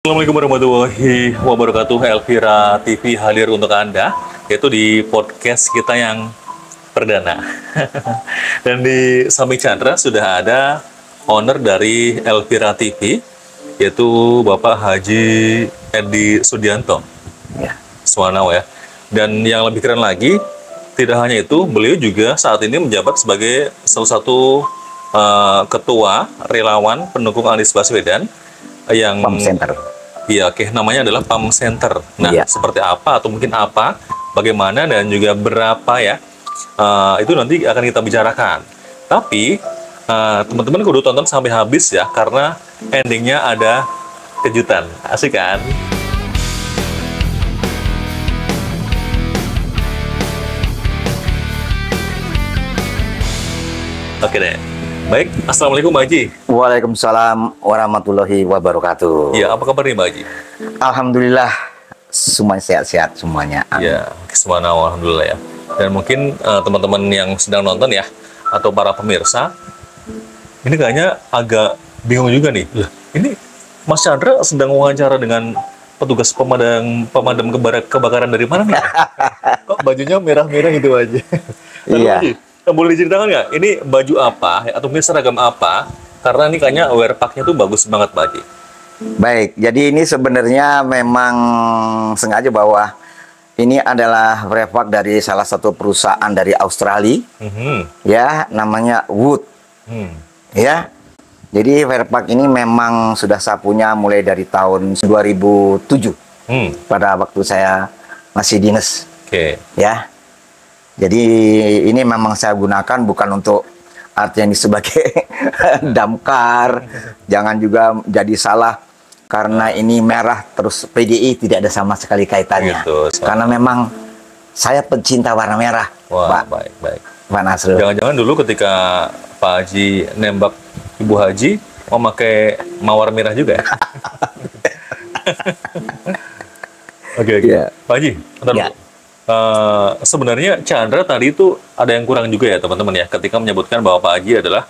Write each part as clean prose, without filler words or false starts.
Assalamualaikum warahmatullahi wabarakatuh. Elvira TV hadir untuk Anda, yaitu di podcast kita yang perdana. Dan di samping Chandra sudah ada owner dari Elvira TV, yaitu Bapak Haji Edi Sudianto. Ya. Suwanau ya. Dan yang lebih keren lagi, tidak hanya itu, beliau juga saat ini menjabat sebagai salah satu ketua relawan pendukung Anies Baswedan yang Pump Center. Iya, oke. Namanya adalah Pump Center. Nah, Iya. seperti apa atau mungkin apa, bagaimana dan juga berapa ya? Itu nanti akan kita bicarakan. Tapi teman-teman kudu tonton sampai habis ya, karena endingnya ada kejutan. Asik kan? Oke deh. Baik, Assalamualaikum Mbak Haji. Waalaikumsalam warahmatullahi wabarakatuh. Ya, apa kabar nih Mbak Haji? Alhamdulillah semuanya sehat-sehat semuanya. Amin. Ya, semuanya alhamdulillah ya. Dan mungkin teman-teman yang sedang nonton ya, atau para pemirsa, ini kayaknya agak bingung juga nih. Lah, ini Mas Chandra sedang wawancara dengan petugas pemadam kebakaran dari mana nih? Kok bajunya merah-merah gitu aja? Iya. Boleh diceritakan nggak? Ini baju apa atau mungkin seragam apa? Karena ini kayaknya wear pack-nya tuh bagus banget Pak Haji. Baik, jadi ini sebenarnya memang sengaja bahwa ini adalah refak dari salah satu perusahaan dari Australia, ya, namanya Wood, ya. Jadi Fairpack ini memang sudah saya punya mulai dari tahun 2007, pada waktu saya masih dinas, Oke. ya. Jadi ini memang saya gunakan bukan untuk artinya ini sebagai damkar, jangan juga jadi salah karena ini merah terus PDI tidak ada sama sekali kaitannya. Gitu, so. Karena memang saya pecinta warna merah, Wah, Pak. baik. Pak Nasrul. Jangan-jangan dulu ketika Pak Haji nembak Ibu Haji mau pakai mawar merah juga ya? Oke. Iya. Pak Haji, bentar Ya. dulu. Sebenarnya Chandra tadi itu ada yang kurang juga ya teman-teman ya, ketika menyebutkan bahwa Pak Haji adalah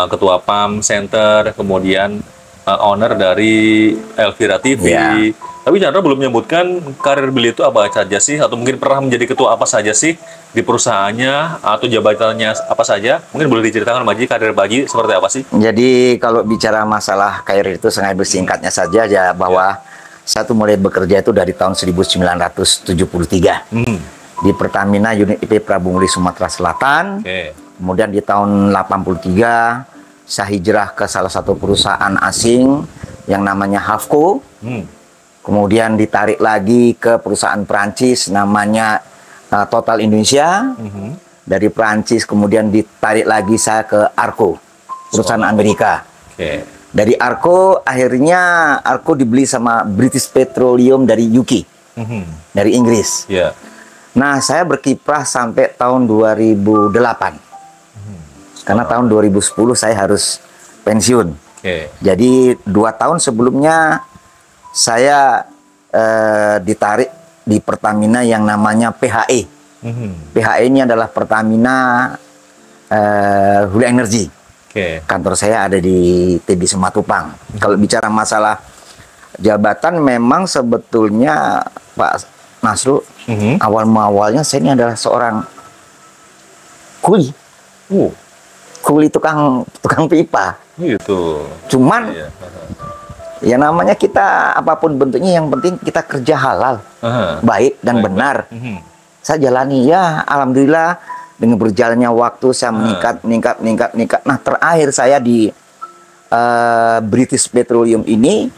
ketua Pump Center, kemudian owner dari Elvira TV. Ya. Tapi Chandra belum menyebutkan karir beliau itu apa saja sih, atau mungkin pernah menjadi ketua apa saja sih di perusahaannya, atau jabatannya apa saja. Mungkin boleh diceritakan Pak Haji, karir Pak Haji seperti apa sih? Jadi kalau bicara masalah karir itu sengaja bersingkatnya saja ya bahwa saya tuh mulai bekerja itu dari tahun 1973 di Pertamina unit IP Prabumuli Sumatera Selatan. Oke. Kemudian di tahun 83 saya hijrah ke salah satu perusahaan asing yang namanya Havco. Kemudian ditarik lagi ke perusahaan Perancis namanya Total Indonesia. Dari Perancis kemudian ditarik lagi saya ke Arco, perusahaan Amerika. Oke. Dari Arco akhirnya Arco dibeli sama British Petroleum dari UK, dari Inggris. Ya. Nah, saya berkiprah sampai tahun 2008. Karena tahun 2010 saya harus pensiun. Oke. Jadi 2 tahun sebelumnya saya ditarik di Pertamina yang namanya PHE. PHE ini adalah Pertamina Hulu Energy. Oke. Kantor saya ada di TB Simatupang. Kalau bicara masalah jabatan, memang sebetulnya Pak Nasrul, awalnya saya ini adalah seorang kuli. Kuli tukang pipa. Gitu. Cuman Iya. ya namanya kita apapun bentuknya, yang penting kita kerja halal, baik dan benar. Saya jalani ya, alhamdulillah dengan berjalannya waktu saya meningkat. Nah, terakhir saya di British Petroleum ini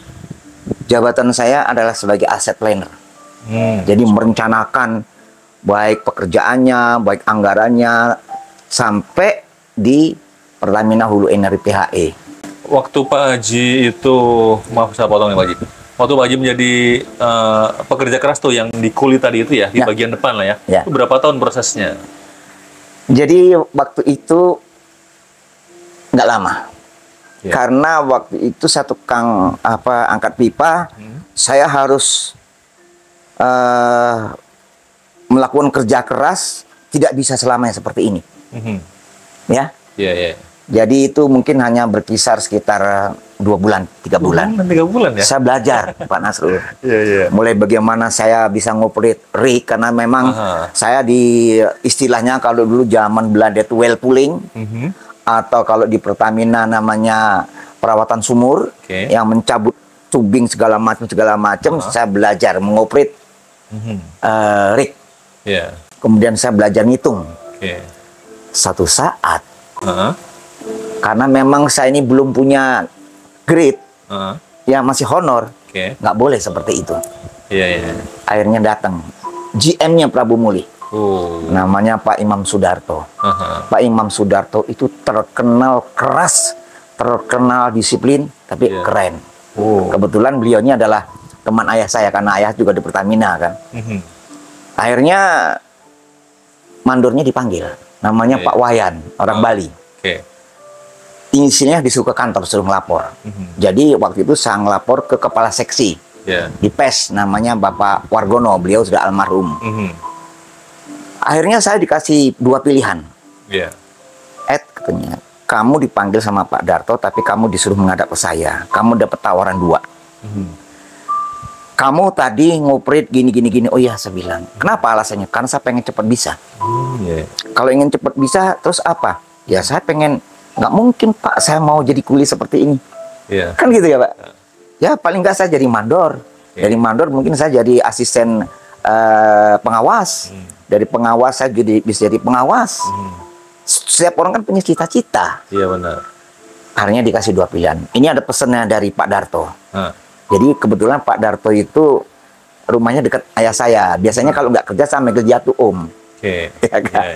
jabatan saya adalah sebagai asset planner. Jadi merencanakan baik pekerjaannya, baik anggarannya sampai di Pertamina Hulu Energi PHE. Waktu Pak Haji itu, maaf saya potong ya Pak Haji. Waktu Pak Haji menjadi pekerja keras tuh yang di kuli tadi itu ya, di bagian depan lah ya. Ya. Itu berapa tahun prosesnya? Jadi waktu itu nggak lama. Ya. Karena waktu itu saya tukang angkat pipa, saya harus melakukan kerja keras, tidak bisa selamanya seperti ini. Ya. Iya. Jadi itu mungkin hanya berkisar sekitar 2 bulan, 3 bulan. 3 bulan ya? Saya belajar, Pak Nasrul. Iya, iya. Mulai bagaimana saya bisa ngoperate rig, karena memang saya di istilahnya kalau dulu zaman Belanda itu well pulling, atau kalau di Pertamina namanya perawatan sumur, yang mencabut tubing segala macam, saya belajar mengoperate rig. Yeah. Kemudian saya belajar ngitung. Satu saat, karena memang saya ini belum punya grade, yang masih honor, nggak boleh seperti itu. Akhirnya datang GM-nya Prabu Muli, namanya Pak Imam Sudarto. Pak Imam Sudarto itu terkenal keras, terkenal disiplin, tapi keren. Kebetulan beliaunya adalah teman ayah saya, karena ayah juga di Pertamina kan. Akhirnya mandornya dipanggil, namanya Pak Wayan, orang Bali. Inisialnya disuruh ke kantor, suruh ngelapor. Jadi waktu itu saya ngelapor ke kepala seksi di PES, namanya Bapak Wargono, beliau sudah almarhum. Akhirnya saya dikasih 2 pilihan. Katanya, kamu dipanggil sama Pak Darto, tapi kamu disuruh menghadap ke saya. Kamu dapat tawaran 2. Kamu tadi ngoperate gini. Oh iya, saya bilang. Kenapa alasannya? Karena saya pengen cepat bisa. Kalau ingin cepat bisa, terus apa? Ya saya pengen. Nggak mungkin Pak, saya mau jadi kuli seperti ini. Kan gitu ya Pak? Ya paling nggak saya jadi mandor. Dari mandor mungkin saya jadi asisten pengawas. Dari pengawas saya bisa jadi pengawas. Setiap orang kan punya cita-cita. Iya benar. Akhirnya dikasih 2 pilihan. Ini ada pesannya dari Pak Darto. Jadi kebetulan Pak Darto itu rumahnya dekat ayah saya. Biasanya kalau nggak kerja sama kerja tuh Om. Ya kan?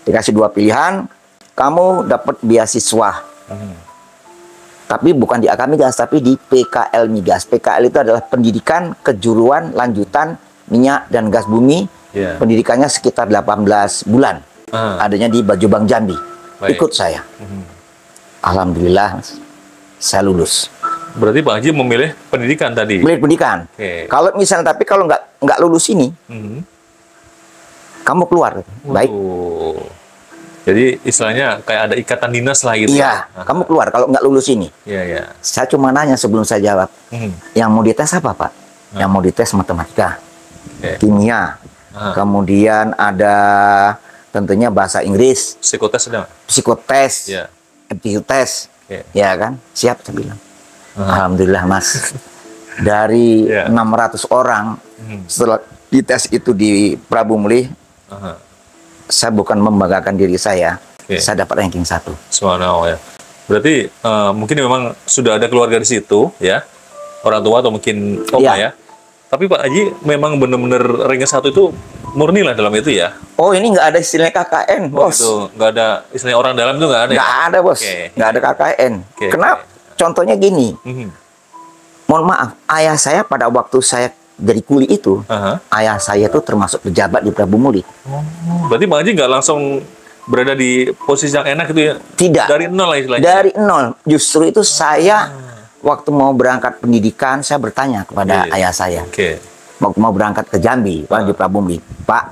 Dikasih 2 pilihan. Kamu dapat beasiswa, tapi bukan di AK Migas, tapi di PKL Migas. PKL itu adalah pendidikan kejuruan lanjutan minyak dan gas bumi. Pendidikannya sekitar 18 bulan. Adanya di Bajobang Jambi. Ikut saya. Alhamdulillah, saya lulus. Berarti Pak Haji memilih pendidikan tadi? Memilih pendidikan. Kalau misalnya, tapi kalau nggak lulus ini, kamu keluar. Baik. Jadi istilahnya kayak ada ikatan dinas lah gitu. Iya, kamu keluar kalau nggak lulus ini. Saya cuma nanya sebelum saya jawab, yang mau dites apa Pak? Yang mau dites matematika, kimia, kemudian ada tentunya bahasa Inggris. Psikotes ada? Psikotes, aptitude test, ya kan? Siap, saya bilang. Alhamdulillah Mas, dari 600 orang setelah dites itu di Prabu Muli, saya bukan membanggakan diri saya dapat ranking 1. Subhanallah ya. Berarti mungkin memang sudah ada keluarga di situ ya, orang tua atau mungkin oma ya. Tapi Pak Haji memang benar-benar ranking 1 itu murni lah dalam itu ya. Oh ini nggak ada istilahnya KKN bos. Itu nggak ada istilahnya orang dalam itu nggak ada. Nggak ada bos. Nggak ada KKN. Kenapa? Contohnya gini. Mohon maaf, ayah saya pada waktu saya jadi kuli itu, ayah saya tuh termasuk pejabat di Prabu Muli. Berarti Bang Haji nggak langsung berada di posisi yang enak gitu ya? Tidak. Dari nol lah istilahnya? Dari nol. Justru itu saya, waktu mau berangkat pendidikan, saya bertanya kepada ayah saya. Waktu mau berangkat ke Jambi, di Prabu Muli. Pak,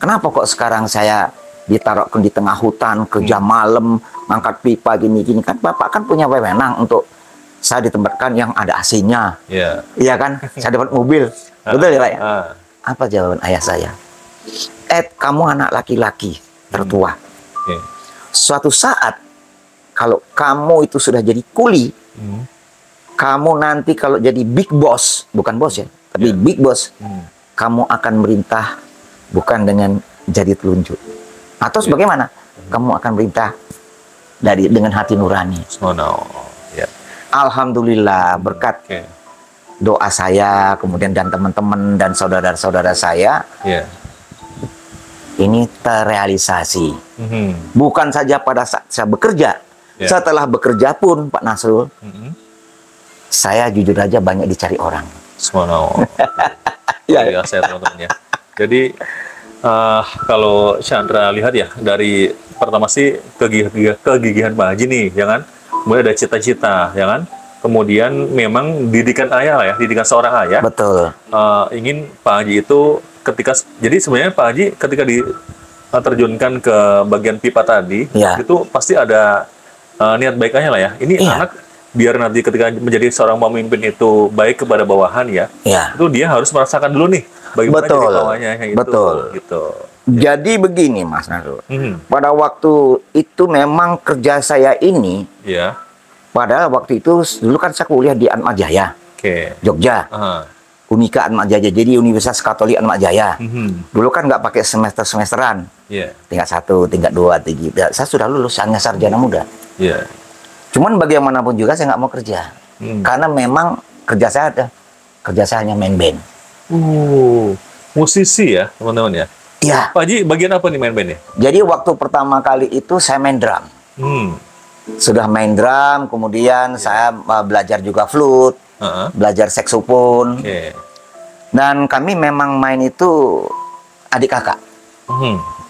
kenapa kok sekarang saya ditaruhkan di tengah hutan, kerja malam, ngangkat pipa gini-gini? Kan Bapak kan punya wewenang untuk saya ditempatkan yang ada AC-nya. Iya kan? Saya dapat mobil. Betul ya Pak ya? Apa jawaban ayah saya? Kamu anak laki-laki tertua. Suatu saat, kalau kamu itu sudah jadi kuli, kamu nanti kalau jadi big boss, bukan bos ya, tapi big boss, kamu akan merintah bukan dengan jari telunjuk. Atau sebagaimana? Kamu akan merintah dengan hati nurani. Alhamdulillah berkat doa saya, kemudian dan teman-teman dan saudara-saudara saya, ini terrealisasi. Bukan saja pada saat saya bekerja, setelah bekerja pun Pak Nasrul, saya jujur aja banyak dicari orang. Subhanallah. Ya, saya teman-teman ya. Jadi kalau Chandra lihat ya, dari pertama sih kegigihan Pak Haji nih, ya kan? Kemudian ada cita-cita, ya kan? Kemudian memang didikan ayah lah ya, didikan seorang ayah. Betul. Ingin Pak Haji itu ketika, jadi sebenarnya Pak Haji ketika diterjunkan ke bagian pipa tadi, itu pasti ada niat baik ayah lah ya. Ini anak biar nanti ketika menjadi seorang pemimpin itu baik kepada bawahan ya, Ya. itu dia harus merasakan dulu nih bagaimana Betul. jadi bawahnya itu. Betul. Gitu. Jadi begini Mas Narul. Hmm. Pada waktu itu memang kerja saya ini, Ya. padahal waktu itu dulu kan saya kuliah di Atmajaya, Oke. Jogja. Aha. Unika Atmajaya, jadi Universitas Katolik Atmajaya. Mhm. Dulu kan nggak pakai semesteran, Iya. tingkat 1, tingkat 2, tingkat. Saya sudah lulus, hanya sarjana muda. Iya. Cuman bagaimanapun juga saya nggak mau kerja, karena memang kerja saya hanya main band. Musisi ya, teman-teman ya. Iya. Pak Haji, bagian apa nih main bandnya? Jadi waktu pertama kali itu saya main drum. Sudah main drum, kemudian saya belajar juga flute, belajar saksofon. Oke. Dan kami memang main itu adik kakak.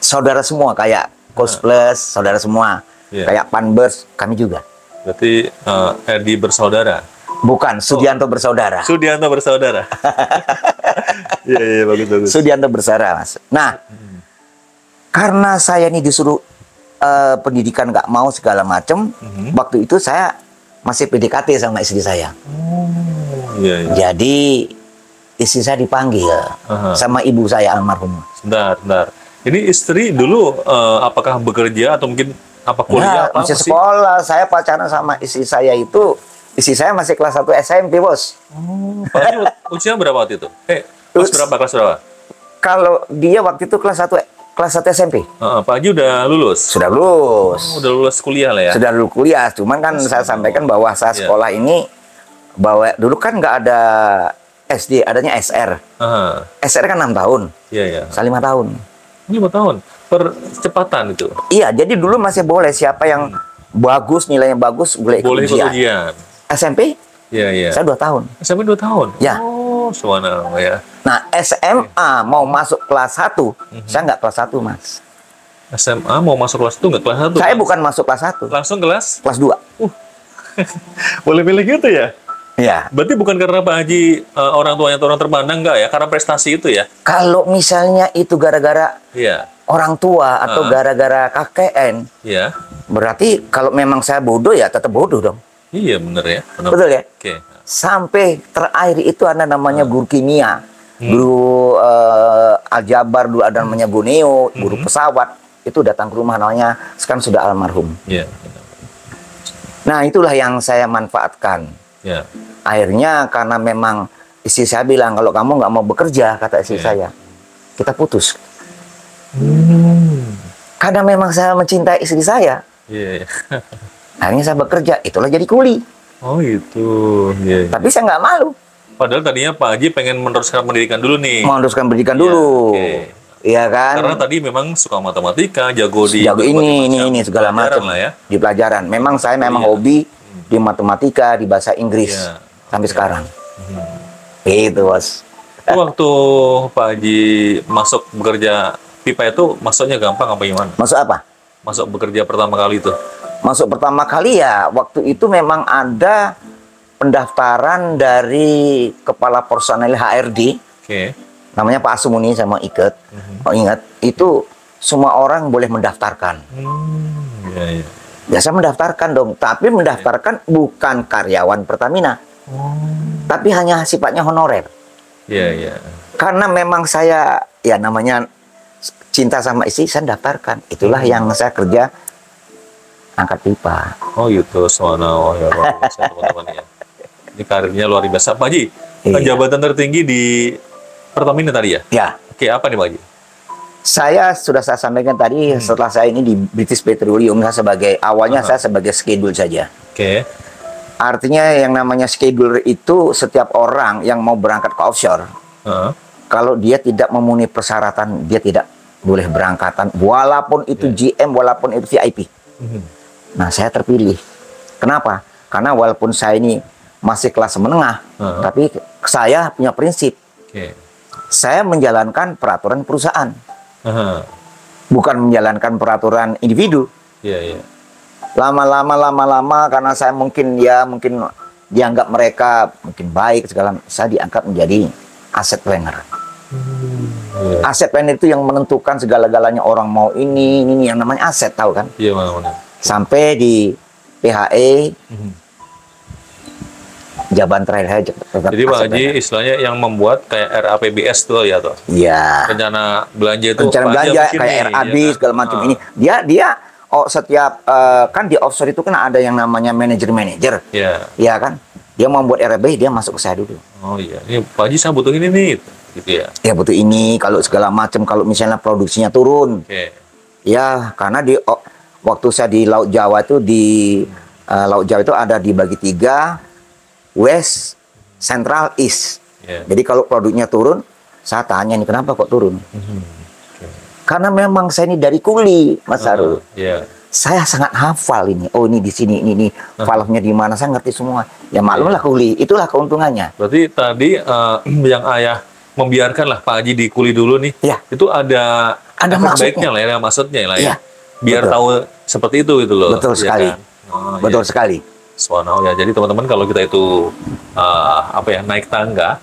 Saudara semua, kayak Coast Plus, saudara semua. Iya. Kayak Panbers, kami juga. Berarti Edi bersaudara. Bukan, Sudianto bersaudara. Sudianto bersaudara. Iya, iya, bagus. Sudianto bersaudara, Mas. Nah, karena saya ini disuruh pendidikan nggak mau segala macam, waktu itu saya masih PDKT sama istri saya. Iya, iya. Jadi istri saya dipanggil sama ibu saya almarhum. Bentar. Ini istri dulu apakah bekerja atau mungkin apa kuliah? Masih sekolah. Saya pacaran sama istri saya itu, istri saya masih kelas 1 SMP, Bos. Pak Haji usia berapa waktu itu? Kelas berapa? Kalau dia waktu itu kelas 1 SMP. Pak Haji udah lulus? Sudah lulus. Udah lulus kuliah lah ya? Sudah lulus kuliah. Cuman kan saya sampaikan bahwa saya sekolah ini, bahwa dulu kan nggak ada SD, adanya SR. SR kan 6 tahun. Iya. Saya 5 tahun. 5 tahun? Percepatan itu? Iya, jadi dulu masih boleh siapa yang bagus, nilainya bagus, boleh ikut ujian. SMP? Iya. Saya 2 tahun. SMP 2 tahun? Ya. Oh, subhanallah ya. Nah, SMA mau masuk kelas 1, saya nggak kelas 1, Mas. SMA mau masuk kelas 1 nggak kelas 1? Saya bukan masuk kelas 1. Langsung kelas? Kelas 2. Boleh pilih gitu ya? Iya. Berarti bukan karena Pak Haji orang tuanya orang terpandang nggak ya? Karena prestasi itu ya? Kalau misalnya itu gara-gara orang tua atau gara-gara KKN, berarti kalau memang saya bodoh ya tetap bodoh dong. Iya, bener ya. Betul ya? Oke. Sampai terakhir itu ada namanya guru kimia, guru aljabar, dulu ada namanya Guneo, guru pesawat. Itu datang ke rumah, namanya sekarang sudah almarhum. Iya. Nah, itulah yang saya manfaatkan. Ya. Akhirnya karena memang istri saya bilang, kalau kamu nggak mau bekerja, kata istri saya, kita putus. Karena memang saya mencintai istri saya. Iya. Akhirnya saya bekerja, itulah jadi kuli. Oh itu. Iya. Tapi saya nggak malu. Padahal tadinya Pak Haji pengen meneruskan pendidikan dulu nih. Meneruskan pendidikan dulu. Iya kan? Karena tadi memang suka matematika, jago ini segala macam lah ya. Di pelajaran. Memang saya hobi di matematika, di bahasa Inggris sampai sekarang. Itu, Bos. Waktu Pak Haji masuk bekerja pipa itu masuknya gampang apa gimana? Masuk apa? Masuk bekerja pertama kali itu. Masuk pertama kali ya, waktu itu memang ada pendaftaran dari kepala personel HRD. Namanya Pak Asumuni, saya mau ikut. Mau ingat, itu semua orang boleh mendaftarkan. Ya saya mendaftarkan dong, tapi mendaftarkan bukan karyawan Pertamina. Tapi hanya sifatnya honorer. Iya. Karena memang saya, ya namanya cinta sama istri, saya daftarkan. Itulah yang saya kerja, angkat pipa. Oh gitu, subhanallah ya teman-teman ya. Ini karirnya luar biasa. Pak Haji, jabatan tertinggi di Pertamina tadi ya? Ya. Oke, apa nih Pak Haji? Saya sudah saya sampaikan tadi, setelah saya ini di British Petroleum, saya sebagai, awalnya saya sebagai schedule saja. Artinya yang namanya schedule itu setiap orang yang mau berangkat ke offshore, kalau dia tidak memenuhi persyaratan, dia tidak boleh berangkatan, walaupun itu GM, walaupun itu VIP. Nah, saya terpilih. Kenapa? Karena walaupun saya ini masih kelas menengah, tapi saya punya prinsip. Saya menjalankan peraturan perusahaan, bukan menjalankan peraturan individu. Lama-lama karena saya mungkin dianggap mereka mungkin baik segala, saya diangkat menjadi asset planner. Asset planner itu yang menentukan segala-galanya, orang mau ini yang namanya aset, tahu kan? Iya, mana. Sampai di PHE Jaban Trail Haji. Jadi Pak Haji istilahnya yang membuat kayak RAPBS tuh ya tuh. Iya. Rencana belanja itu Rencana Pak Haji belanja bikin kayak nih, RAB ya kan? segala macam ini. Dia setiap kan di offshore itu kan ada yang namanya manajer. Iya. Iya kan? Dia mau buat RAB, dia masuk ke saya dulu. Oh iya, ini Pak Haji saya butuh ini nih, gitu ya. Ya butuh ini, kalau segala macam, kalau misalnya produksinya turun. Oke. Ya, karena waktu saya di Laut Jawa itu Laut Jawa itu ada dibagi 3, West, Central, East. Yeah. Jadi kalau produknya turun, saya tanya nih kenapa kok turun? Karena memang saya ini dari kuli, Mas Sarul. Yeah. Saya sangat hafal ini. Oh, ini di sini, ini valve-nya di mana, saya ngerti semua. Ya maklumlah kuli, itulah keuntungannya. Berarti tadi yang ayah membiarkan lah Pak Haji dikuli dulu nih. Ya. Itu ada maksudnya. baiknya lah ya, maksudnya lah ya. Ya. Biar Betul. tahu seperti itu gitu loh. Betul ya sekali. kan? Oh, Betul iya. sekali. Subhanallah ya. Jadi teman-teman kalau kita itu naik tangga,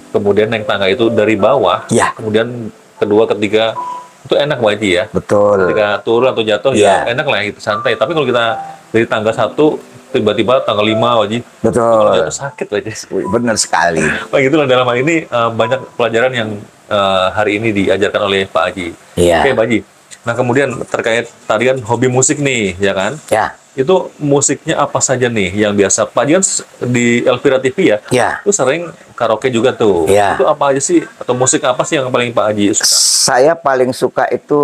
kemudian naik tangga itu dari bawah, Ya. kemudian kedua, ketiga itu enak Pak Haji ya. Betul. Ketika turun atau jatuh Ya. ya enak lah itu santai. Tapi kalau kita dari tangga 1 tiba-tiba tangga 5 Haji, kalau Betul. jatuh sakit Haji. Benar sekali. Pak itulah dalam hal ini banyak pelajaran yang hari ini diajarkan oleh Pak Haji. Iya. Oke Pak Haji. Nah kemudian terkait tadi kan hobi musik nih, ya kan? Ya. Itu musiknya apa saja nih yang biasa? Pak Haji kan di Elvira TV ya? Ya. Itu sering karaoke juga tuh. Iya. Itu apa aja sih? Atau musik apa sih yang paling Pak Haji suka? Saya paling suka itu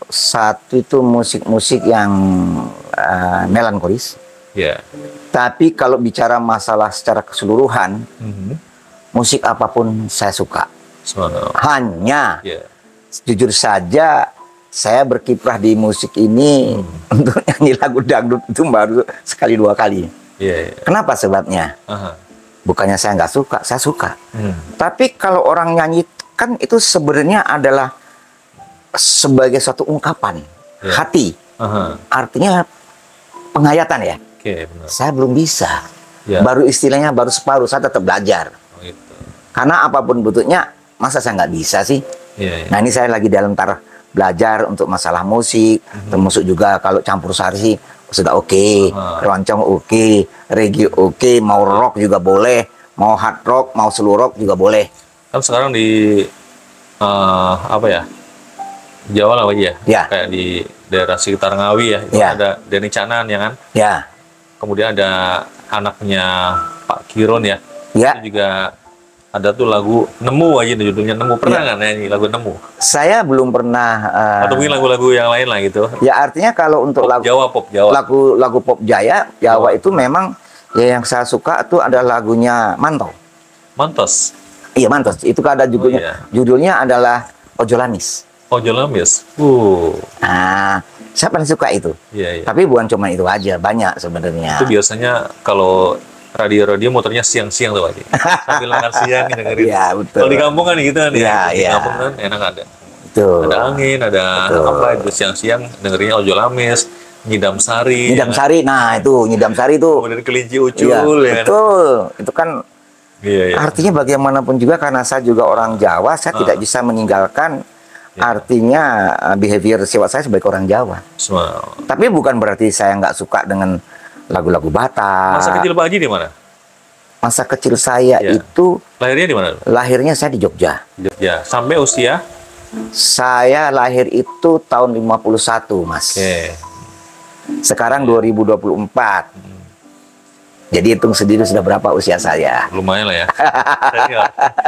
satu itu musik-musik yang melankolis. Ya. Tapi kalau bicara masalah secara keseluruhan, Mhm. musik apapun saya suka. Subhanallah. Hanya Ya. jujur saja saya berkiprah di musik ini untuk nyanyi lagu dangdut itu baru sekali 2 kali. Iya. Ya. Kenapa sebabnya? Aha. Bukannya saya nggak suka, saya suka. Hmm. Tapi kalau orang nyanyi kan itu sebenarnya adalah sebagai suatu ungkapan Ya. hati. Aha. Artinya penghayatan ya. Oke, benar. Saya belum bisa. Ya. Baru istilahnya baru separuh, saya tetap belajar. Oh, gitu. Karena apapun bentuknya, masa saya nggak bisa sih? Iya. Ya. Nah ini saya lagi dalam taraf belajar untuk masalah musik, termasuk juga kalau campur sari sih sudah oke, keroncong oke, reggae oke, mau rock juga boleh, mau hard rock, mau slow rock juga boleh. Kan sekarang di apa ya? Jawa lah Pak Haji ya. Ya. Kayak di daerah sekitar Ngawi ya, itu Ya. ada Denny Canan ya kan. Ya, Kemudian ada anaknya Pak Kiron ya. ya. Itu juga ada tuh lagu Nemu aja judulnya Nemu. Pernah nggak nyanyi lagu Nemu? Saya belum pernah. Atau mungkin lagu-lagu yang lain lah gitu. Ya artinya kalau untuk Pop Jawa, pop Jawa. lagu pop Jawa itu memang ya yang saya suka itu ada lagunya Mantau. Mantos. Iya Mantos. Itu kan ada judulnya. iya. Judulnya adalah Ojo Lamis. Ojo Lamis. Nah, saya paling suka itu. Iya, iya. Tapi bukan cuma itu aja, banyak sebenarnya. Itu biasanya kalau radio muternya siang-siang tuh Pak Haji. Sambil makan siang dengerin. Iya, betul. Kalau di kampung kan gitu kan Iya, Di iya. kampung kan enak ada. Betul. Ada angin, ada Betul. apa itu siang-siang dengerinnya Ojo Lamis, Nyidam Sari. Nyidam Sari, nah itu Nyidam Sari itu. Kemudian Kelinci Ucul Iya, ya kan. betul. Itu kan Iya, iya. artinya bagaimanapun juga karena saya juga orang Jawa, saya tidak bisa meninggalkan artinya behavior sifat saya sebagai orang Jawa. Semua. Tapi bukan berarti saya nggak suka dengan lagu-lagu Batak. Masa kecil Pak Haji di mana? Masa kecil saya Iya. itu Lahirnya di mana? lahirnya saya di Jogja. Jogja. Sampai usia? Saya lahir itu tahun 51, Mas. Oke. Sekarang 2024. Jadi hitung sendiri sudah berapa usia saya. Lumayan lah ya. Senior.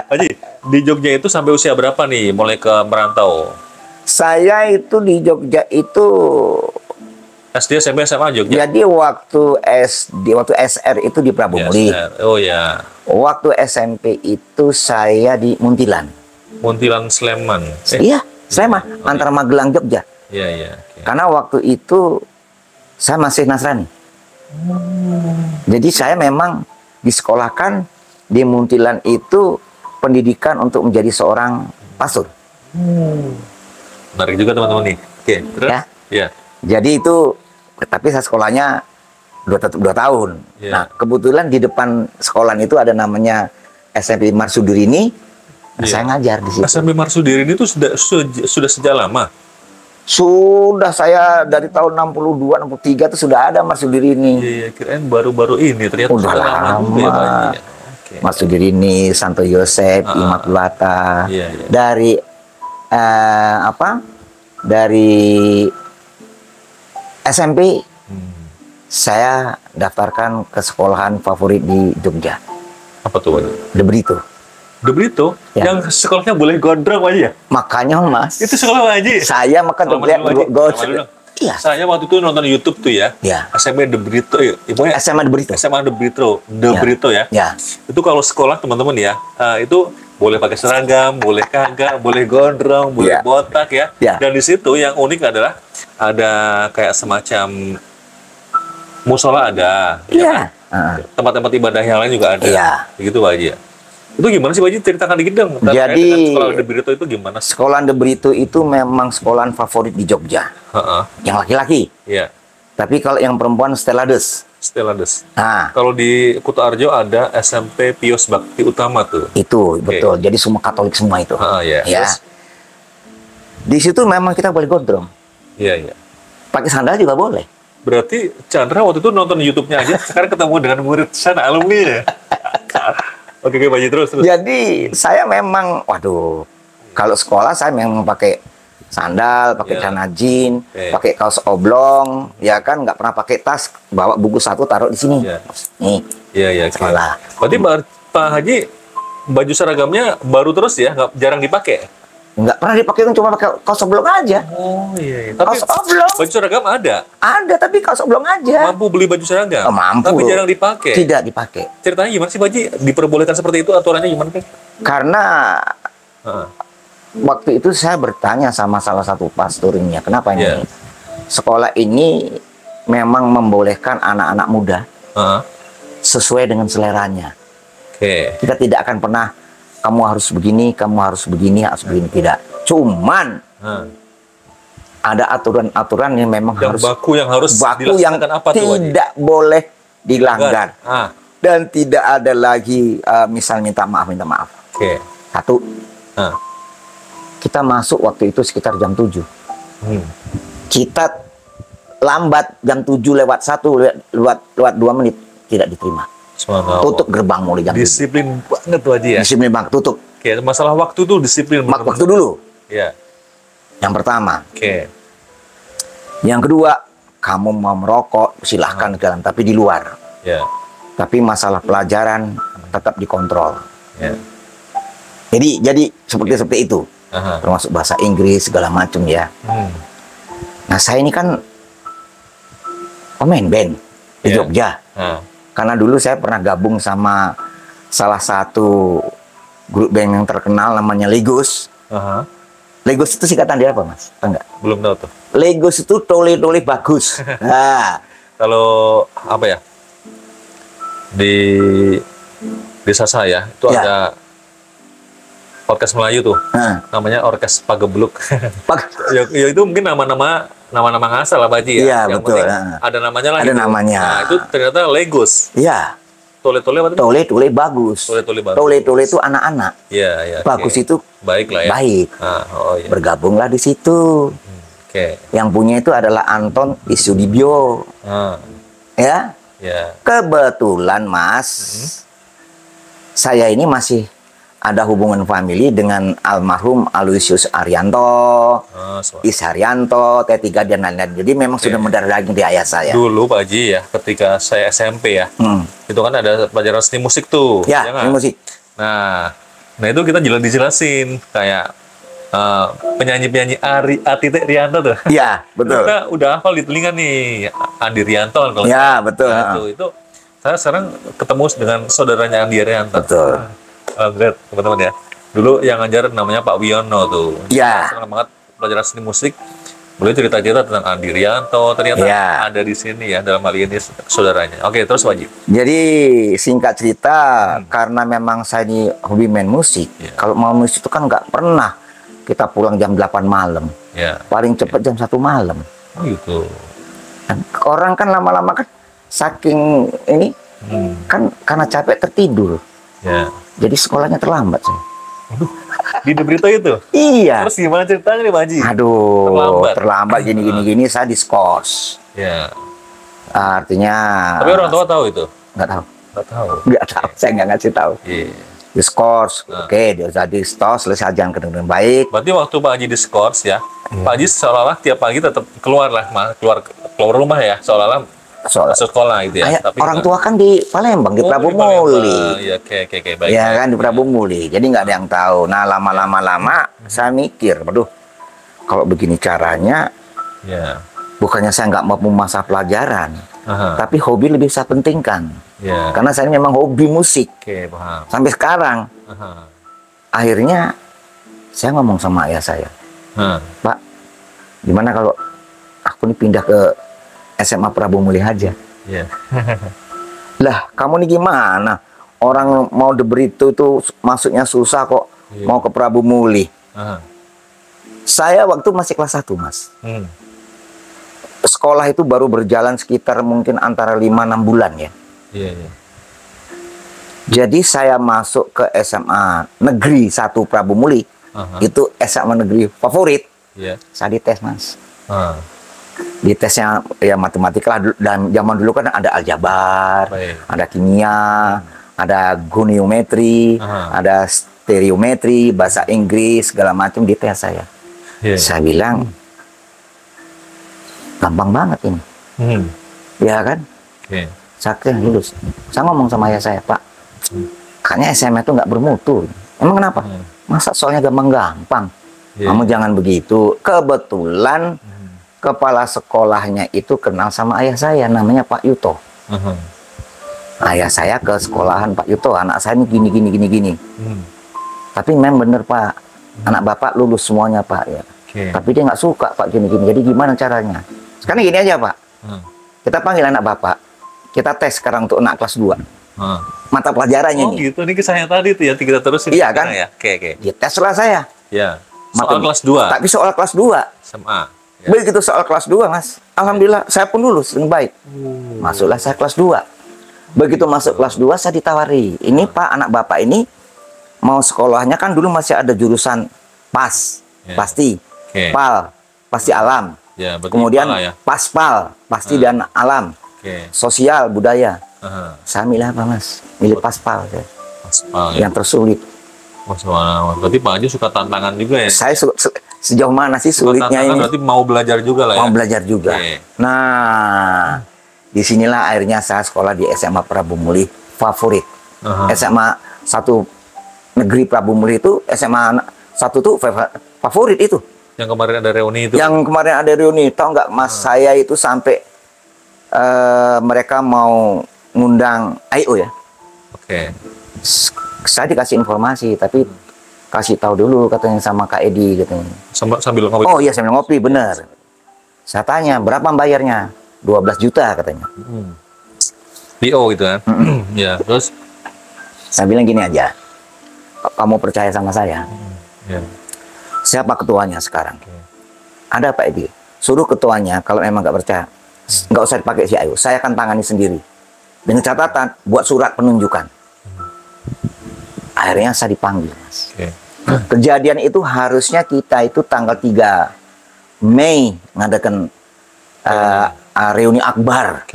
Pak Haji, di Jogja itu sampai usia berapa nih mulai ke merantau? Saya itu di Jogja itu SD, SMP, SMA Jogja? jadi waktu SR itu di Prabomuli. Yes, oh ya. Waktu SMP itu saya di Muntilan. Muntilan Sleman. Iya, saya mah antara Magelang Jogja. Iya, iya. Oke. Karena waktu itu saya masih Nasrani. Jadi saya memang disekolahkan di Muntilan itu pendidikan untuk menjadi seorang pastor. Menarik juga teman-teman nih. Oke, terus? Ya. Ya. Jadi itu, tapi saya sekolahnya 2 tahun. Ya. Nah, kebetulan di depan sekolah itu ada namanya SMP Marsudirini. Nah, Iya. saya ngajar di situ. SMP Marsudirin itu sudah sejak lama? Sudah saya dari tahun 62, 63 itu sudah ada Mas Sudirini. Iya, kirain baru-baru ini ternyata Udah sudah lama juga ya, Pak Haji, lama. ya. Oke. Mas Sudirini, Santo Yosep, Immaculata. Iya, iya. Dari apa? Dari SMP saya daftarkan ke sekolahan favorit di Jogja. Apa tuh, Pak Haji? De Brito. De Brito, Ya. yang sekolahnya boleh gondrong Pak Haji ya? Makanya Mas, Itu sekolah Pak Haji? saya maka Selamat lihat dulu, Pak Haji. Selamat dulu. Iya, Saya waktu itu nonton YouTube tuh ya, ya. SMA De Brito ya. Pokoknya SMA De Brito. SMA De Brito, De Ya. Brito ya. Ya. Itu kalau sekolah teman-teman ya, itu boleh pakai seragam, boleh kagak, boleh gondrong, boleh Ya. botak ya. Ya. Dan di situ yang unik adalah ada kayak semacam musola ada, Iya. kan? Tempat-tempat ibadah yang lain juga ada. Iya. Begitu Pak Haji ya. Itu gimana sih Pak Haji? Ceritakan dikit dong. Terkait Jadi- dengan sekolah De Brito itu gimana? Sekolah De Brito itu memang sekolahan favorit di Jogja. Heeh. Yang laki-laki. Iya. Tapi kalau yang perempuan Stellades. Stella Des. Nah, Kalau di Kuto Arjo ada SMP Pius Bakti Utama tuh. itu betul. Jadi semua Katolik semua itu. Ya. Ya. Terus? Di situ memang kita boleh gondrong. Iya, iya. Pakai sandal juga boleh. Berarti Chandra waktu itu nonton YouTube-nya aja, sekarang ketemu dengan murid sana, alumni ya? Oke, Pak Haji, terus. Jadi saya memang, waduh, kalau sekolah saya memang pakai sandal, pakai Iya. celana jeans, Oke. pakai kaos oblong, ya kan, nggak pernah pakai tas, bawa buku satu taruh di sini. Iya. Nih, Iya, iya. Oke. sekolah. Berarti Pak Haji, baju seragamnya baru terus ya, nggak jarang dipakai? Nggak pernah dipakai, kan cuma pakai kaos oblong aja. Oh, iya. Tapi Kaos oblong baju seragam ada. ada, tapi kaos oblong aja. Mampu beli baju seragam. Oh, mampu. Tapi jarang dipakai. Tidak dipakai. Ceritanya gimana sih, Pak Haji? Diperbolehkan seperti itu, aturannya gimana sih? Karena Heeh. waktu itu saya bertanya sama salah satu pastornya, kenapa ini? Iya. Sekolah ini memang membolehkan anak-anak muda Heeh. sesuai dengan seleranya. Oke. Kita tidak akan pernah kamu harus begini, kamu harus begini, harus begini, tidak. Cuman Heeh. ada aturan-aturan yang memang Yang harus yang harus baku yang dilaksanakan apa tuh, Pak Haji? tidak boleh dilanggar Ah, dan tidak ada lagi misal minta maaf. oke. Satu, Ah. kita masuk waktu itu sekitar jam 7. Hmm. Kita lambat jam 7 lewat 1, lewat 2 menit tidak diterima. Subhanallah. Tutup gerbang mulai jam 7. Disiplin banget tuh Haji ya. Disiplin banget, tutup. Oke, masalah waktu tuh disiplin banget. Waktu dulu. Ya. Yang pertama. Oke. Yang kedua, kamu mau merokok silahkan ke dalam, tapi di luar. Ya. Tapi masalah pelajaran tetap dikontrol. Ya. Jadi seperti itu. Aha. Termasuk bahasa Inggris segala macam ya. Hmm. Nah, saya ini kan pemain band di Iya. Jogja. Ah. Karena dulu saya pernah gabung sama salah satu grup band yang terkenal namanya Legos. Aha. Legos itu singkatan dia apa, Mas? Tahu nggak? Belum tahu tuh. Legos itu tole-tole bagus. Nah, Kalau apa ya? Di desa saya itu Ya. ada orkes Melayu tuh. nah, Namanya Orkes Pagebluk. Pak- Ya itu mungkin nama-nama ngasal lah Pak Haji ya. Iya, Yang betul. penting Nah. ada namanya lah Ada itu. namanya. Nah, itu ternyata Legos. ya, Tole-tole apa tadi? tole-tole bagus. Tole-tole bagus. Tole-tole itu anak-anak. Iya, iya. Bagus oke. itu Baik lah ya. baik. Ah, oh iya. Bergabunglah di situ. Oke. Yang punya itu adalah Anton Isudibyo. Ah, Ya, ya. kebetulan Mas, saya ini masih ada hubungan famili dengan almarhum Aloysius Arianto, Ah, Is Haryanto, T3 dan lain-lain. Jadi memang sudah mendarah daging di ayah saya. Dulu Pak Haji ya, ketika saya SMP ya, Hmm. itu kan ada pelajaran seni musik tuh. Ya, nggak? ini musik. Nah itu kita dijelasin kayak penyanyi-penyanyi Ati Rianto tuh. Ya, betul. Kita udah hafal di telinga nih, Andi Rianto kan kalau Ya, betul. Nah, itu saya sekarang ketemu dengan saudaranya Andi Rianto. Betul. Great teman-teman ya. Dulu yang ngajar namanya Pak Wiono tuh. Ya. Senang banget pelajaran seni musik. Beliau cerita-cerita tentang Andi Rianto. Ternyata Ya. ada di sini ya dalam hal ini saudaranya. Oke, terus wajib. Jadi singkat cerita, karena memang saya ini hobi main musik. Ya. Kalau mau musik itu kan nggak pernah kita pulang jam 8 malam. Ya. Paling cepat jam 1 malam. Oh gitu. Dan orang kan lama-lama kan saking ini kan karena capek tertidur. Ya. Jadi sekolahnya terlambat sih. Di De Brito itu? Iya. Terus gimana ceritanya nih Pak Haji? Aduh, terlambat gini, saya diskors. Ya. Artinya. Tapi orang tua tahu itu? Nggak tahu. Nggak tahu. Saya nggak ngasih tahu. Iya. Diskors, oke, dia jadi diskors, selesai jalan dengan baik. Berarti waktu Pak Haji diskors ya, Pak Haji seolah-olah tiap pagi tetap keluar rumah ya, seolah-olah masuk sekolah gitu ya. Tapi orang tua kan di Palembang, di Prabu Muli. Iya, oke, baik. Ya kan di Prabu Muli, jadi nggak ada yang tahu. Nah lama-lama saya mikir, aduh, kalau begini caranya, ya. Bukannya saya nggak mau masa pelajaran, tapi hobi lebih saya pentingkan. Ya. Karena saya memang hobi musik. Oke, paham. Sampai sekarang. Akhirnya saya ngomong sama ayah saya, Pak, gimana kalau aku nih pindah ke SMA Prabu Muli aja? Yeah. Lah, kamu nih gimana? Orang mau De Brito itu masuknya susah kok, mau ke Prabu Muli. Saya waktu masih kelas 1, Mas. Sekolah itu baru berjalan sekitar mungkin antara 5-6 bulan ya. Iya. Jadi saya masuk ke SMA Negeri 1 Prabu Muli. Itu SMA negeri favorit. Saya dites, Mas. Di tesnya ya matematika lah, dan zaman dulu kan ada aljabar, ada kimia, ada goniometri, ada stereometri, bahasa Inggris, segala macam di tes saya. Saya bilang gampang banget ini. Ya kan? Saya lulus. Saya ngomong sama ayah saya, Pak, kayaknya SMA itu nggak bermutu. Emang kenapa? Masa soalnya gampang-gampang? Kamu jangan begitu. Kebetulan kepala sekolahnya itu kenal sama ayah saya, namanya Pak Yuto. Ayah saya ke sekolahan Pak Yuto, anak saya ini gini. Tapi memang bener Pak, anak Bapak lulus semuanya Pak ya. Tapi dia nggak suka Pak gini-gini. Jadi gimana caranya? Sekarang gini aja Pak. Kita panggil anak Bapak. Kita tes sekarang untuk anak kelas 2. Mata pelajarannya nih. Oh gitu, ini kisahnya tadi tuh ya, kita terusin. Iya kan? Ya? Oke. Ya, tes lah saya. Ya. Soal kelas 2. Tapi soal kelas 2. SMA. Ya. Begitu soal kelas 2, Mas. Alhamdulillah, saya pun lulus dengan baik. Masuklah saya kelas 2. Begitu masuk kelas 2, saya ditawari. Ini Pak, anak Bapak ini mau sekolahnya kan dulu masih ada jurusan PAS. Pasti. PAL. Pasti alam. Ya, kemudian ya. PASPAL. Pasti dan alam. Sosial, budaya. Saya milih apa, Mas? Milih PASPAL. PASPAL ya. Yang tersulit. Berarti Pak Haji suka tantangan juga ya? Saya sejauh mana sih sulitnya ini? Berarti mau belajar juga lah ya? Mau belajar juga. Nah, disinilah akhirnya saya sekolah di SMA Prabu Muli favorit. SMA 1 Negeri Prabu Muli itu, SMA 1 tuh favorit itu. Yang kemarin ada reuni itu? Yang kemarin ada reuni. Tahu nggak, Mas, saya itu sampai mereka mau ngundang I.O. ya. Saya dikasih informasi, tapi kasih tahu dulu katanya sama Kak Edi katanya. Sambil ngopi? Oh iya, sambil ngopi, bener. Saya tanya, berapa bayarnya? 12 juta katanya. PO gitu kan? Ya, terus? Saya bilang gini aja, kamu percaya sama saya? Siapa ketuanya sekarang? Ada Pak Edi. Suruh ketuanya, kalau memang nggak percaya, nggak usah dipakai si Ayu. Saya akan tangani sendiri. Dengan catatan, buat surat penunjukan. Akhirnya saya dipanggil, Mas. Kejadian itu harusnya kita itu tanggal 3 Mei ngadakan reuni akbar.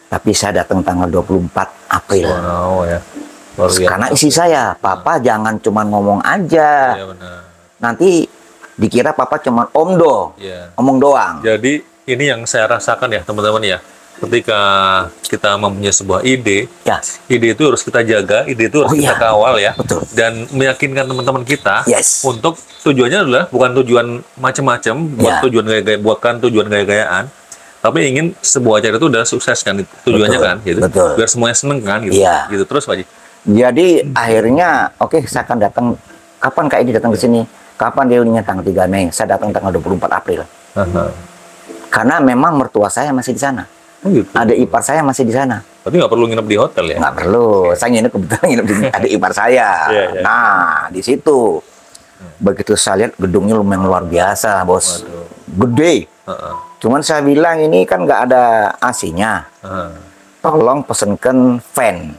Tapi saya datang tanggal 24 April. Ya. Karena isi saya, Papa jangan cuma ngomong aja. Nanti dikira Papa cuma omong doang. Jadi ini yang saya rasakan ya teman-teman ya. Ketika kita mempunyai sebuah ide, ide itu harus kita jaga, ide itu harus kita kawal ya. Betul. Dan meyakinkan teman-teman kita untuk tujuannya adalah bukan tujuan macam-macam, bukan tujuan gaya-gayaan, tapi ingin sebuah acara itu udah sukses kan tujuannya kan, gitu. Biar semuanya seneng kan, gitu. Gitu terus Pak Haji. Jadi akhirnya, saya akan datang. Kapan Kak Edi datang ke sini? Kapan reuninya tanggal 3 Mei? Saya datang tanggal 24 April. Karena memang mertua saya masih di sana. Gitu. Ada ipar saya masih di sana. Tapi nggak perlu nginep di hotel ya? Nggak perlu. Saya kebetulan nginep di ada ipar saya. Nah, di situ. Begitu saya lihat gedungnya lumayan luar biasa, Bos. Gede. Cuman saya bilang ini kan nggak ada AC-nya. Tolong pesenkan fan.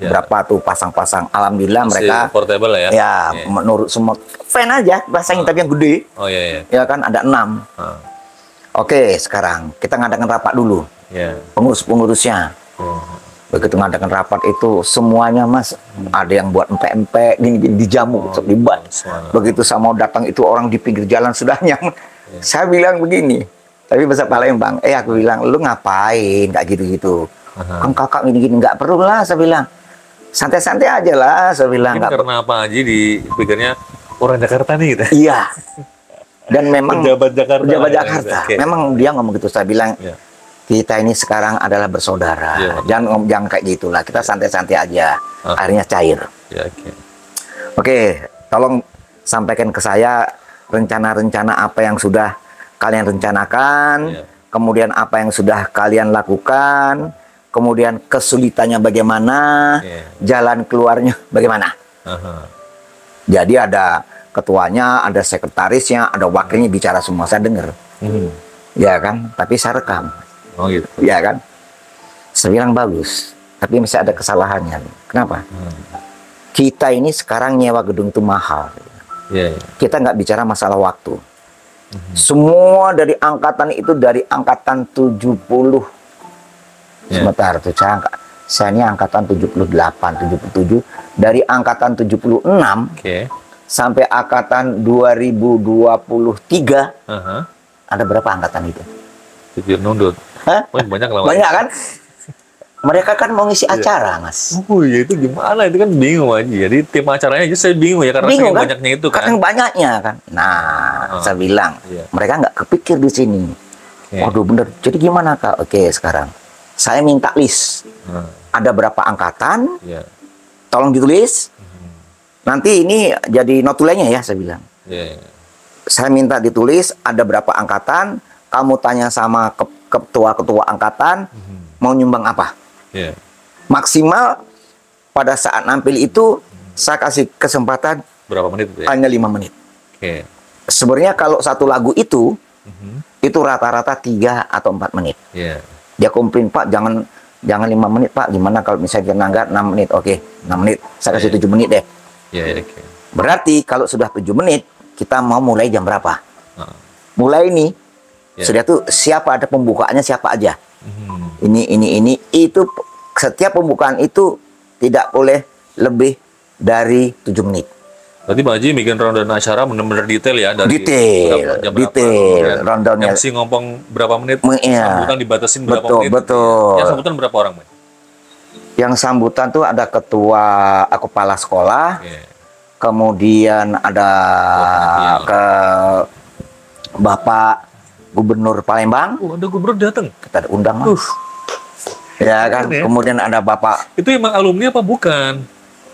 Ya. Berapa tuh pasang-pasang. Alhamdulillah Masih mereka portable lah ya. ya menurut semua fan aja pasangin, tapi yang gede. Oh iya. Ya kan ada 6. Oke, sekarang kita ngadakan rapat dulu. Ya. Pengurus-pengurusnya. Begitu ngadakan rapat itu semuanya Mas, ada yang buat empek-empek di jamu terlibat. Begitu saya mau datang itu orang di pinggir jalan sudah nyaman. Saya bilang begini, tapi bahasa Palembang, aku bilang lu ngapain kayak gitu-gitu. Kan kakak gini-gini, nggak perlu lah, saya bilang. Santai-santai aja lah, saya bilang. Ini karena apa aja dipikirnya orang Jakarta nih gitu. Iya. Dan memang pejabat Jakarta. Okay. Memang dia ngomong gitu, saya bilang. Kita ini sekarang adalah bersaudara. Jangan kayak gitulah. Kita santai-santai aja. Akhirnya cair. Oke, tolong sampaikan ke saya rencana-rencana apa yang sudah kalian rencanakan, kemudian apa yang sudah kalian lakukan, kemudian kesulitannya bagaimana, jalan keluarnya bagaimana. Jadi ada ketuanya, ada sekretarisnya, ada wakilnya bicara semua, saya dengar. Ya kan? Tapi saya rekam. Oh gitu. Ya kan? Saya bilang bagus, tapi masih ada kesalahannya. Kenapa? Kita ini sekarang nyewa gedung itu mahal. Kita nggak bicara masalah waktu. Semua dari angkatan itu dari angkatan 70. Sebentar tuh saya ini angkatan 78, 77. Dari angkatan 76 sampai angkatan 2023. Ada berapa angkatan itu? Nundut. Banyak lah. Banyak kan? Mereka kan mau ngisi acara, Mas. Ya itu gimana? Itu kan bingung aja. Jadi tim acaranya aja saya bingung ya, karena bingung, kan? banyaknya itu kan. Karena banyaknya kan. Nah, saya bilang, mereka nggak kepikir di sini. Waduh, bener. Jadi gimana, Kak? Oke, sekarang saya minta list. Ada berapa angkatan? Tolong ditulis. Nanti ini jadi notulenya ya, saya bilang. Saya minta ditulis ada berapa angkatan. Kamu tanya sama ketua-ketua angkatan, mau nyumbang apa? Maksimal pada saat nampil itu saya kasih kesempatan berapa menit itu ya? Hanya 5 menit. Sebenarnya kalau satu lagu itu rata-rata 3 atau 4 menit. Dia komplain, Pak jangan 5 menit Pak, gimana kalau misalnya nanggar 6 menit? Oke, 6 menit, saya kasih 7 menit deh. Berarti kalau sudah 7 menit, kita mau mulai jam berapa? Mulai ini sudah tuh siapa, ada pembukaannya siapa aja. Ini itu setiap pembukaan itu tidak boleh lebih dari 7 menit. Berarti Pak Haji bikin rundown acara benar-benar detail ya, dari detail rundownnya. MC ngomong berapa menit, sambutan dibatasin berapa menit. Betul. Yang sambutan berapa orang, Pak? Yang sambutan tuh ada ketua kepala sekolah, kemudian ada ke Bapak Gubernur Palembang. Ada gubernur datang. Kita undang. Ya kan. Kemudian ada Bapak. Itu emang alumni apa bukan?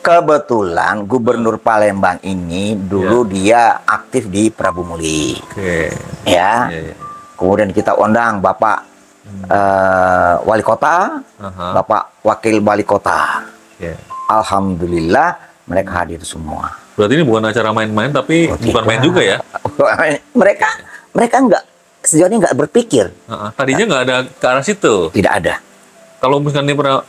Kebetulan Gubernur Palembang ini dulu dia aktif di Prabu Muli. Ya. Kemudian kita undang Bapak Wali Kota, Bapak Wakil Wali Kota. Alhamdulillah mereka hadir semua. Berarti ini bukan acara main-main, tapi bukan main juga ya? Mereka nggak, sejauh ini nggak berpikir. Tadinya nggak ada ke arah situ? Tidak ada. Kalau misalnya pernah,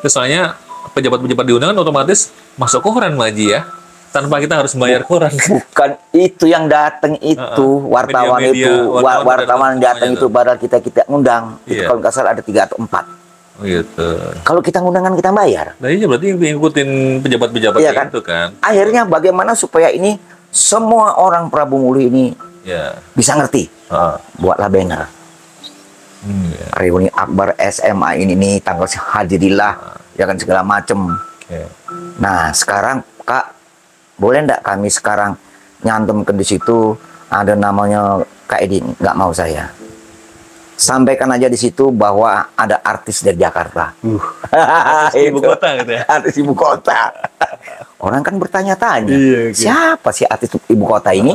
misalnya pejabat-pejabat diundang, otomatis masuk koran Pak Haji ya? Tanpa kita harus bayar koran. Bukan itu yang datang itu, wartawan wartawan yang datang itu, padahal kita ngundang. Itu kalau nggak salah ada 3 atau 4. Oh gitu. Kalau kita ngundangan kita bayar. Nah iya, berarti ngikutin pejabat-pejabat kan? itu kan. Akhirnya bagaimana supaya ini semua orang Prabu Muli ini bisa ngerti. Buatlah banner. Reuni Akbar SMA ini tanggal hadirilah, ya kan segala macem. Nah sekarang Kak, boleh ndak kami sekarang nyantumkan di situ ada namanya Kak Edi? Nggak mau saya. Sampaikan aja di situ bahwa ada artis dari Jakarta. Artis ibu kota gitu ya? Artis ibu kota. Orang kan bertanya-tanya, siapa sih artis ibu kota ini?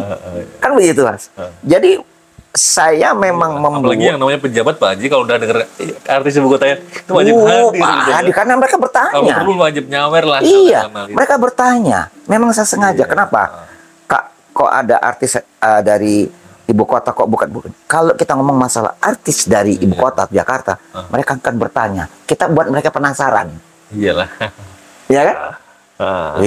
Kan begitu, Mas. Jadi saya memang membuat... Apalagi yang namanya pejabat Pak Haji, kalau udah denger artis ibu kota itu wajib hadir. Karena mereka bertanya. Kalau perlu wajib nyawer lah. Iya, mereka bertanya. Memang saya sengaja. Kenapa? Kak, kok ada artis dari ibu kota, kok bukan. Kalau kita ngomong masalah artis dari ibu kota Jakarta, mereka akan bertanya. Kita buat mereka penasaran. Iyalah. Ya kan? Ah,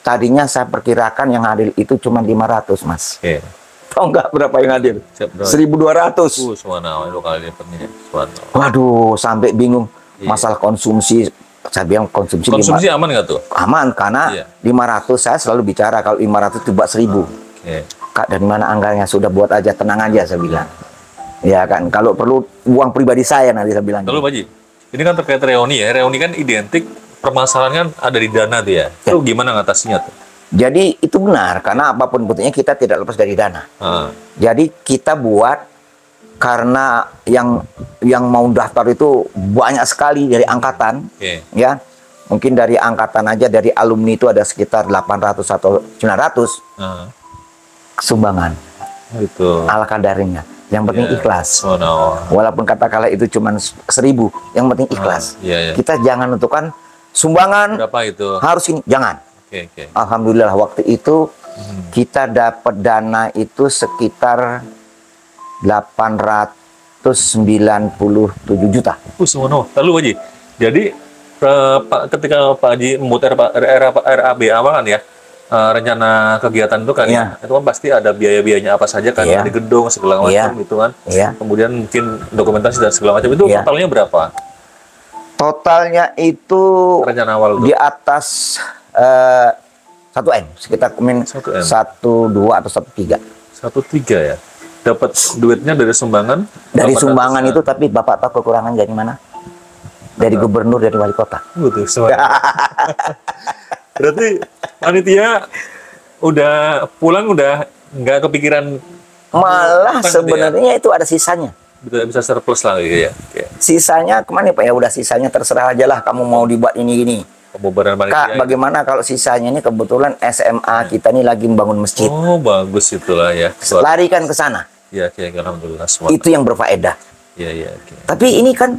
Tadinya saya perkirakan yang hadir itu cuma 500, Mas. oke. Tahu nggak berapa yang hadir? Siap, bro. 1.200. Subhanallah, 2 kali lipatnya. Subhanallah. Waduh, sampai bingung. Iya. Masalah konsumsi, saya bilang konsumsi Konsumsi aman nggak tuh? aman, karena Iya. 500 saya selalu bicara kalau 500 coba 1.000. Oke. Kak, dari mana anggarannya? Sudah buat aja, tenang aja, saya bilang. Ya kan, kalau perlu uang pribadi saya nanti, saya bilang. Lalu Pak Haji, ini kan terkait reuni ya. Reuni kan identik permasalahan kan ada di dana tuh ya. Itu gimana ngatasinya tuh? Jadi itu benar, karena apapun bentuknya kita tidak lepas dari dana. Ah, Jadi kita buat karena yang mau daftar itu banyak sekali dari angkatan, oke. ya. Mungkin dari angkatan aja, dari alumni itu ada sekitar 800 atau 900 Ah, sumbangan. itu. Ala kadarnya. Yang penting Iya. ikhlas. Subhanallah. Walaupun katakanlah itu cuma 1.000, yang penting ikhlas. Iya, iya. Kita jangan tentukan sumbangan Berapa itu? harus ini, jangan. Oke, oke. Alhamdulillah waktu itu kita dapat dana itu sekitar 897 juta. Subhanallah. Lalu Pak Haji, jadi ketika Pak Haji membuat RAB awal kan ya, rencana kegiatan itu kan Iya. ya, itu kan pasti ada biaya-biayanya apa saja kan, Iya. di gedung segala macam Iya. gitu kan. Iya. Kemudian mungkin dokumentasi dan segala macam itu Iya. totalnya berapa? Totalnya itu Rencana awal di itu? atas 1 M, sekitar 1 M. 1,2 atau 1,3. 1,3 ya. Dapat duitnya dari sumbangan? Dari 800 sumbangan an. itu, tapi Bapak tahu kekurangan dari mana? Dari gubernur, dari wali kota. Betul. Berarti panitia udah pulang udah nggak kepikiran Malah Apa gitu ya? sebenarnya itu ada sisanya. bisa surplus lah gitu ya. Oke. Sisanya kemana Pak? Ya udah, sisanya terserah aja lah, kamu mau dibuat ini. Pembubaran Kak, panitia. bagaimana kalau sisanya ini kebetulan SMA kita ini lagi membangun masjid. Oh, bagus itulah ya. Larikan ke sana. Ya, oke, alhamdulillah semua. Itu yang berfaedah. Iya, iya, oke. Tapi ini kan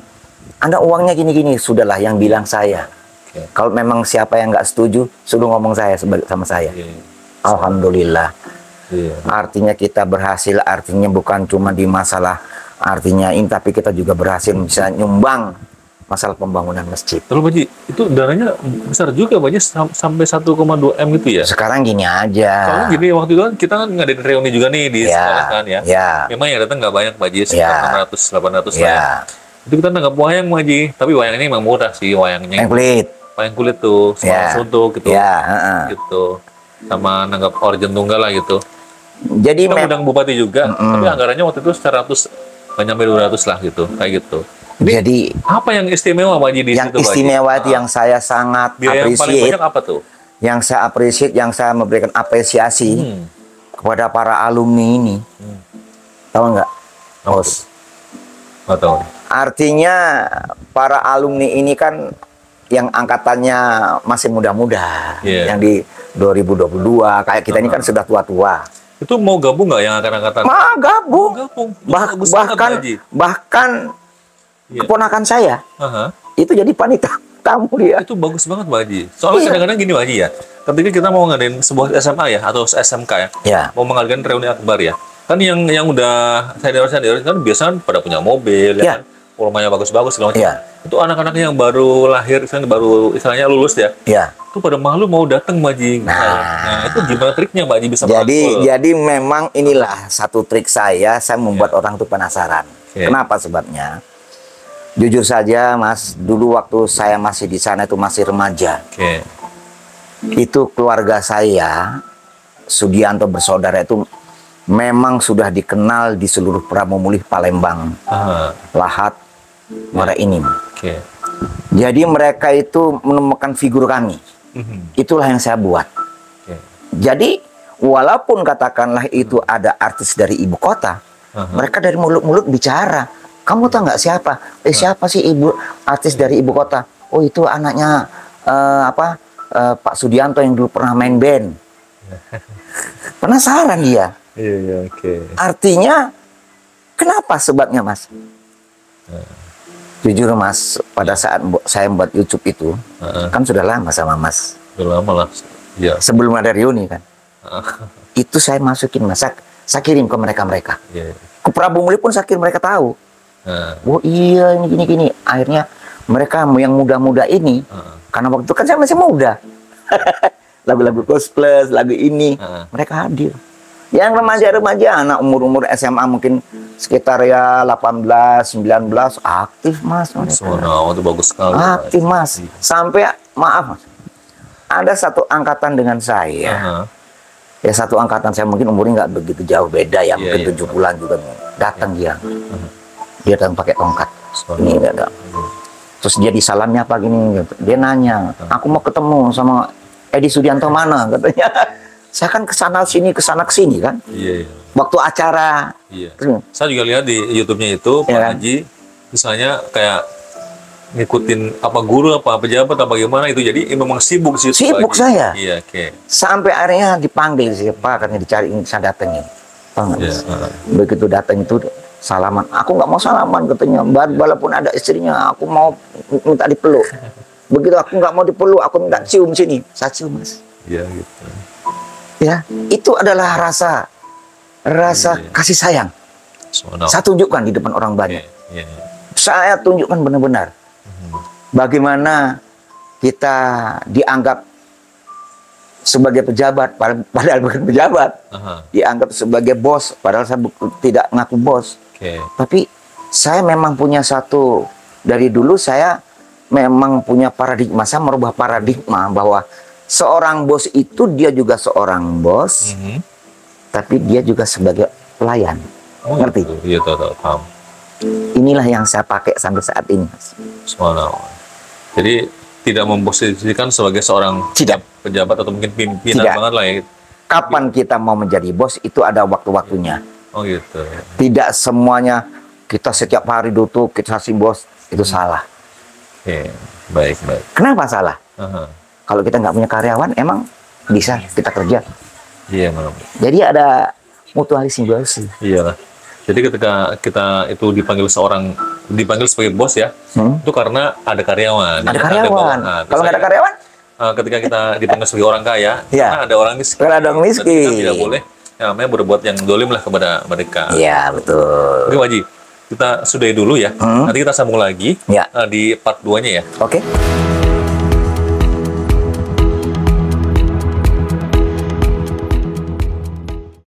Anda uangnya gini-gini, sudahlah yang bilang saya. Oke. Kalau memang siapa yang nggak setuju, suruh ngomong saya sama saya. Iya. Alhamdulillah. Iya. Artinya kita berhasil, artinya bukan cuma di masalah artinya ini, tapi kita juga berhasil bisa nyumbang masalah pembangunan masjid. Lalu Pak Haji, itu dananya besar juga Pak Haji, sampai 1,2 M gitu ya? Sekarang gini aja. Soalnya gini, waktu itu kan kita kan ngadain reuni juga nih di Ya, sekolah kan ya. ya. Memang yang datang nggak banyak Pak Haji, Ya. sekitar 600, 800 lah ya. Ya, Itu kita nanggap wayang Pak Haji, tapi wayangnya memang murah sih wayangnya. yang kulit. Wayang kulit tuh, Ya. sama suntuk gitu. Ya, heeh. Gitu. Sama nanggap origin tunggal lah gitu. Jadi Kita undang bupati juga, tapi anggarannya waktu itu 100, nggak nyampe 200 lah gitu, kayak gitu. jadi Apa yang istimewa Pak Haji di yang situ Pak Haji? istimewa itu yang saya sangat Biaya yang paling appreciate, banyak apa tuh? yang saya appreciate, yang saya memberikan apresiasi kepada para alumni ini. Tahu nggak? Apa Bos? Nggak tahu. Artinya para alumni ini kan yang angkatannya masih muda-muda, Iya. yang di 2022, kayak kita ini kan sudah tua-tua. Itu mau gabung nggak yang angkatan-angkatan? Mah gabung. Gabung. Itu Bah- bagus banget, Pak bahkan Haji. bahkan Iya. keponakan saya Aha. itu jadi panitia tamu dia. Itu bagus banget Pak Haji. Soalnya Iya. kadang-kadang gini Pak Haji ya, ketika kita mau ngadain sebuah SMA ya atau SMK ya, Ya. mau mengadakan reuni akbar ya, kan yang udah senior kan biasanya pada punya mobil Iya. ya kan, rumahnya bagus-bagus segala macam. Iya. Itu anak-anak yang baru lahir, misalnya baru istilahnya lulus ya, Ya. itu pada malu mau datang Pak Haji. Nah, itu gimana triknya Pak Haji bisa merangkul? Jadi memang inilah satu trik saya membuat orang tuh penasaran. Oke. Kenapa sebabnya? Jujur saja Mas, dulu waktu saya masih di sana itu masih remaja. Oke. Itu keluarga saya, Sugianto bersaudara itu memang sudah dikenal di seluruh Pramumulih Palembang, Aha. Lahat, Muara Enim. Oke. Jadi mereka itu menemukan figur kami. Mhm. Itulah yang saya buat. Oke. Jadi walaupun katakanlah itu ada artis dari ibu kota, Aha. mereka dari mulut-mulut bicara. Kamu tahu nggak siapa? Siapa sih ibu artis dari ibu kota? Oh, itu anaknya Pak Sudianto yang dulu pernah main band. Penasaran dia. Iya, iya, oke. Artinya kenapa sebabnya Mas? Jujur Mas, pada saat saya membuat YouTube itu, Heeh. kan sudah lama sama Mas. Udah lama lah. Iya. Sebelum ada reuni kan. Ah, Itu saya masukin Mas, saya kirim ke mereka-mereka. Iya. Ke Prabu Muli pun saya kirim, mereka tahu. Nah, Oh iya, ini gini-gini. Akhirnya mereka yang muda-muda ini, karena waktu itu kan saya masih muda. Lagu-lagu Koes Plus, lagu ini, mereka hadir. Yang remaja-remaja, anak umur-umur SMA mungkin sekitar ya 18, 19, aktif Mas. Wow, itu bagus sekali. Aktif Mas. Sampai, maaf Mas, ada satu angkatan dengan saya. Ya satu angkatan saya mungkin umurnya nggak begitu jauh beda ya, mungkin 70-an juga. Datang dia. Dia datang pakai tongkat. Ini ada. Terus dia disalamnya apa gini, gitu. Dia nanya, aku mau ketemu sama Edi Sudianto mana, katanya. Saya kan kesana sini kan. Iya. Waktu acara. Iya. Saya juga lihat di YouTube-nya itu Pak Haji, misalnya kayak ngikutin apa guru, apa pejabat, apa gimana itu. Jadi memang sibuk sih. Sibuk saya. Iya, oke. Sampai akhirnya dipanggil siapa, katanya dicari, saya datengin. Begitu datang itu salaman. Aku nggak mau salaman katanya. Walaupun ada istrinya, aku mau minta dipeluk. Begitu aku nggak mau dipeluk, aku minta cium sini. Saya cium Mas. Iya gitu. Ya, itu adalah rasa kasih sayang. Saya tunjukkan di depan orang banyak. Saya tunjukkan benar-benar bagaimana kita dianggap sebagai pejabat, padahal bukan pejabat. Dianggap sebagai bos, padahal saya tidak ngaku bos. Tapi saya memang punya satu, dari dulu saya memang punya paradigma, saya merubah paradigma bahwa seorang bos itu dia juga seorang bos, tapi dia juga sebagai pelayan. Ngerti? Iya, tahu, paham. Inilah yang saya pakai sampai saat ini, Mas. Jadi tidak memposisikan sebagai seorang pejabat atau mungkin pimpinan banget lah ya. Kapan kita mau menjadi bos itu ada waktu-waktunya. Oh gitu. Tidak semuanya kita setiap hari duduk kita kasih bos, itu salah. Oke, baik. Kenapa salah? Kalau kita nggak punya karyawan, emang bisa kita kerja. Iya, Mam. Jadi ada mutualisme. Iya lah. Jadi ketika kita itu dipanggil sebagai bos ya, itu karena ada karyawan. Ada karyawan. Kalau nggak ada karyawan? Ketika kita dipanggil sebagai orang kaya, karena ada orang miskin. Karena ada orang miskin. Kita tidak boleh, ya, namanya berbuat yang dolim lah kepada mereka. Iya, betul. Oke, Pak Haji. Kita sudahi dulu ya. Nanti kita sambung lagi di part 2-nya ya. Oke.